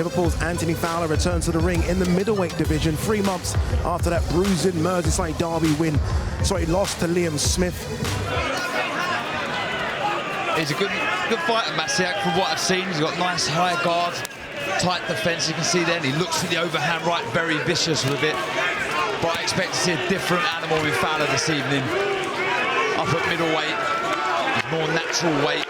Liverpool's Anthony Fowler returns to the ring in the middleweight division 3 months after that bruising Merseyside derby win. So he lost to Liam Smith. He's a good fighter, Maciec, from what I've seen. He's got nice high guard, tight defence. You can see then he looks for the overhand right, very vicious with it. But I expect to see a different animal with Fowler this evening. Up at middleweight, he's more natural weight.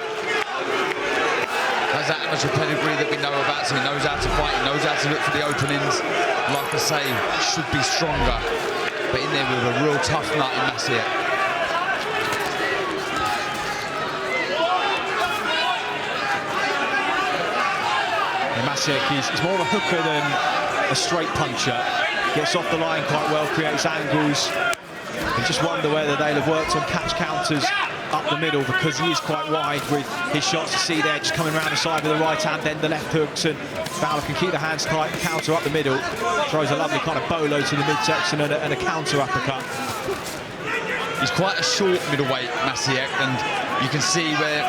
Has that amateur pedigree that we know about, so he knows how to fight, he knows how to look for the openings. Like I say, should be stronger, but in there with a real tough nut in Maciec. Maciec is more of a hooker than a straight puncher. Gets off the line quite well, creates angles. You just wonder whether they'll have worked on catch counters up the middle, because he is quite wide with his shots. To see there, just coming around the side with the right hand, then the left hooks, and Fowler can keep the hands tight, counter up the middle. Throws a lovely kind of bolo to the midsection and a counter uppercut. He's quite a short middleweight, Maciec, and you can see where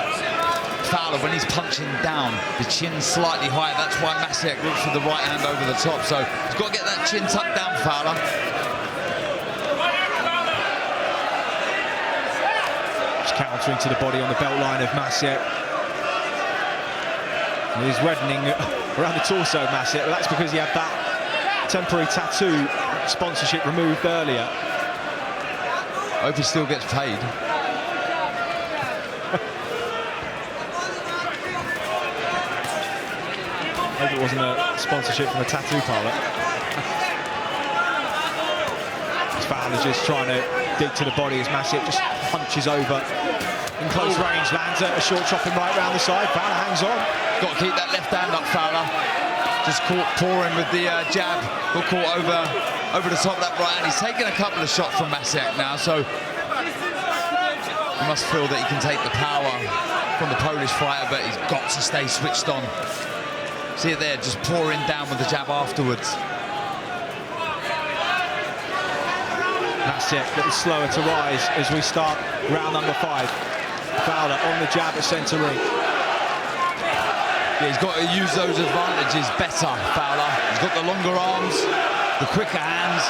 Fowler, when he's punching down, the chin's slightly higher. That's why Maciec looks for the right hand over the top. So he's got to get that chin tucked down, Fowler. Just countering to the body on the belt line of Maciec. He's reddening around the torso of Maciec, but that's because he had that temporary tattoo sponsorship removed earlier. I hope he still gets paid. Hope it wasn't a sponsorship from a tattoo parlour. Fowler just trying to dig to the body as Maciec just punches over in close range, lands a short chopping right round the side. Fowler hangs on. Got to keep that left hand up, Fowler. Just caught pouring with the jab. Got caught over the top of that right hand. He's taken a couple of shots from Maciec now, so he must feel that he can take the power from the Polish fighter, but he's got to stay switched on. See it there, just pouring down with the jab afterwards. Maciec a little slower to rise as we start round number 5. Fowler on the jab at centre ring. Yeah, he's got to use those advantages better, Fowler. He's got the longer arms, the quicker hands.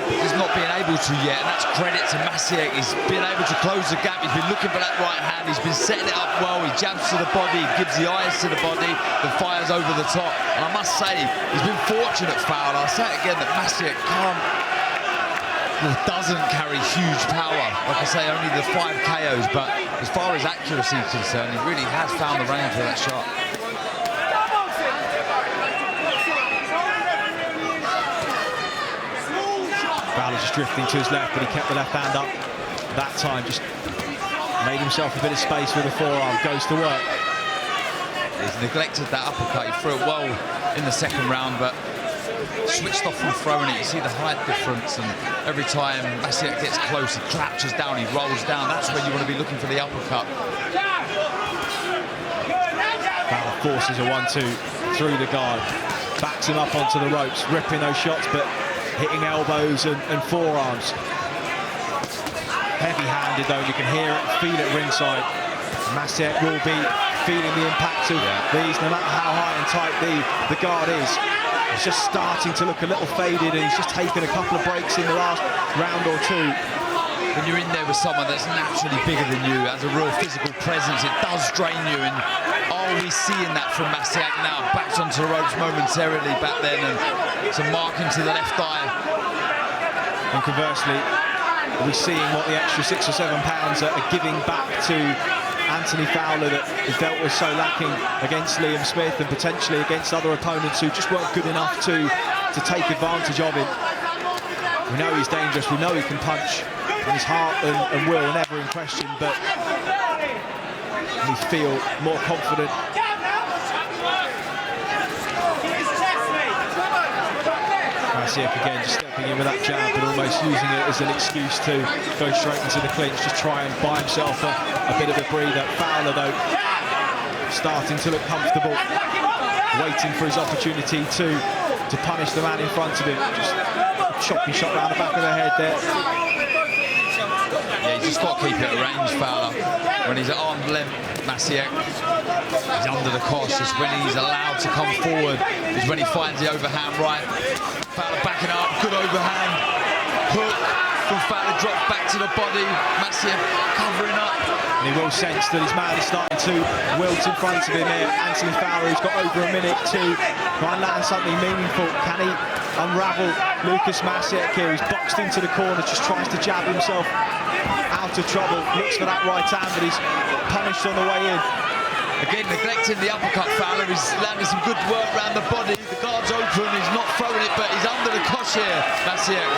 He's not been able to yet, and that's credit to Maciec. He's been able to close the gap. He's been looking for that right hand. He's been setting it up well. He jabs to the body, he gives the eyes to the body, then fires over the top. And I must say, he's been fortunate, Fowler. I'll say it again, that Maciec doesn't carry huge power. Like I say, only the 5 KOs, but as far as accuracy is concerned, he really has found the range for that shot. Fowler just drifting to his left, but he kept the left hand up that time. Just made himself a bit of space with the forearm. Goes to work. He's neglected that uppercut. He threw it well in the second round, but switched off from throwing it. You see the height difference, and every time Maciec gets close, he crouches down, he rolls down. That's when you want to be looking for the uppercut. Fowler forces a 1-2 through the guard, backs him up onto the ropes, ripping those shots, but hitting elbows and forearms. Heavy-handed though, you can hear it, feel it ringside. Maciec will be feeling the impact of these, no matter how high and tight the guard is. He's just starting to look a little faded, and he's just taken a couple of breaks in the last round or two. When you're in there with someone that's naturally bigger than you, has a real physical presence, it does drain you, and are we seeing that from Maciec now? Backed onto the ropes momentarily back then, and some marking to the left eye. And conversely, are we seeing what the extra 6 or 7 pounds are giving back to Anthony Fowler that he felt was so lacking against Liam Smith, and potentially against other opponents who just weren't good enough to take advantage of him? We know he's dangerous, we know he can punch, and his heart and will are never in question, but we feel more confident. Maciec again just stepping in with that jab, but almost using it as an excuse to go straight into the clinch, just try and buy himself a bit of a breather. Fowler though starting to look comfortable, waiting for his opportunity to punish the man in front of him. Just a choppy shot round the back of the head there. Yeah, he's just got to keep it at range, Fowler. When he's at arm's length, Maciec, he's under the cosh. It's when he's allowed to come forward, is when he finds the overhand right. Fowler backing up, good overhand. Hook from Fowler, drops back to the body. Maciec covering up. And he will sense that his man is starting to wilt in front of him here. Anthony Fowler, who's got over a minute to try and land something meaningful. Can he unravel Lukasz Maciec here? He's boxed into the corner, just tries to jab himself out of trouble. Looks for that right hand, but he's punished on the way in. Again, neglecting the uppercut, Fowler. He's landing some good work around the body. The guard's open, he's not throwing it, but he's under the cosh here, Maciec.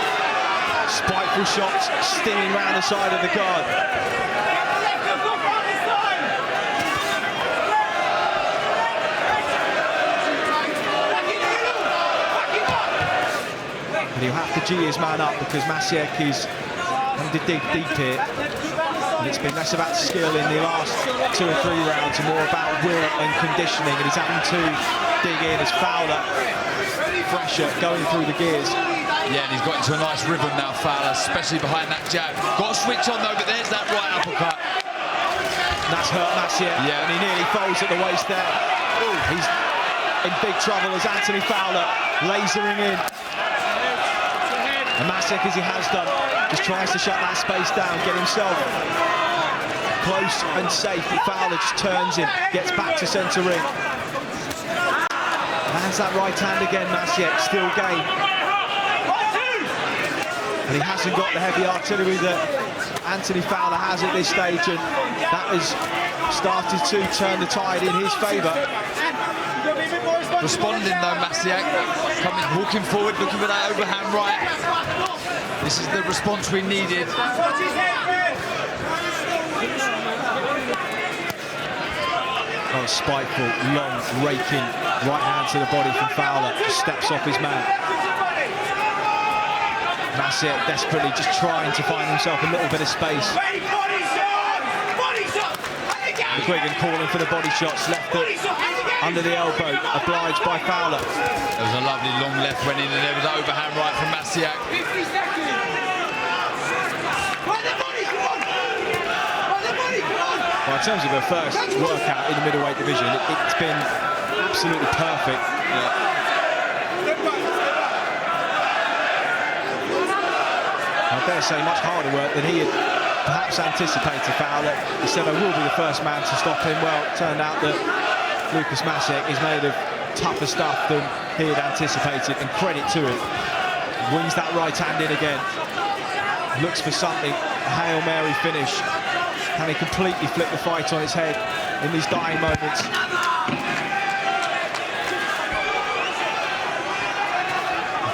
Spiteful shots stinging round the side of the guard. But he'll have to G his man up because Maciec is having to dig deep here. And it's been less about skill in the last 2 or 3 rounds and more about will and conditioning. And he's having to dig in as Fowler, pressure going through the gears. Yeah, and he's got into a nice rhythm now, Fowler, especially behind that jab. Got to switch on though, but there's that right uppercut. That's hurt Maciec, yeah. And he nearly folds at the waist there. Ooh, he's in big trouble as Anthony Fowler lasering in. And Maciec, as he has done, just tries to shut that space down, get himself close and safe. But Fowler just turns in, gets back to centre ring. Lands that right hand again, Maciec, still game. And he hasn't got the heavy artillery that Anthony Fowler has at this stage, and that has started to turn the tide in his favour. Responding though, Maciec, walking forward, looking for that overhand right. This is the response we needed. Oh, spiteful, long, raking right hand to the body from Fowler. Just steps off his man. Maciec desperately just trying to find himself a little bit of space. McGuigan calling for the body shots, left foot under the elbow, obliged by Fowler. There was a lovely long left went in, and there was an overhand right from Maciec. Well, in terms of her first workout in the middleweight division, it's been absolutely perfect. I dare say much harder work than he had perhaps anticipated. Fowler, he said, I will be the first man to stop him. Well, it turned out that Lukasz Maciec is made of tougher stuff than he had anticipated, and credit to him. Wings that right hand in again. Looks for something, a Hail Mary finish. Can he completely flip the fight on its head in these dying moments?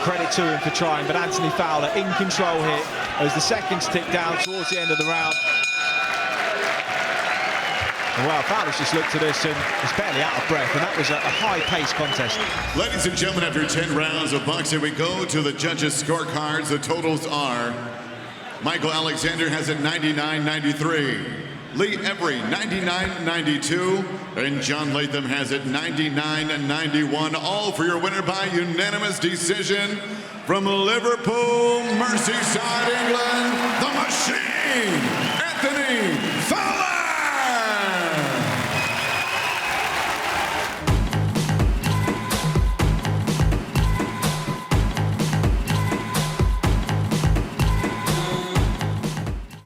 Credit to him for trying, but Anthony Fowler in control here as the seconds tick down towards the end of the round. Well, Fowler's just looked at us and is barely out of breath, and that was a high-paced contest. Ladies and gentlemen, after 10 rounds of boxing, we go to the judges' scorecards. The totals are: Michael Alexander has it 99-93, Lee Every 99-92, and John Latham has it 99-91. All for your winner by unanimous decision from Liverpool, Merseyside, England, the Machine, Anthony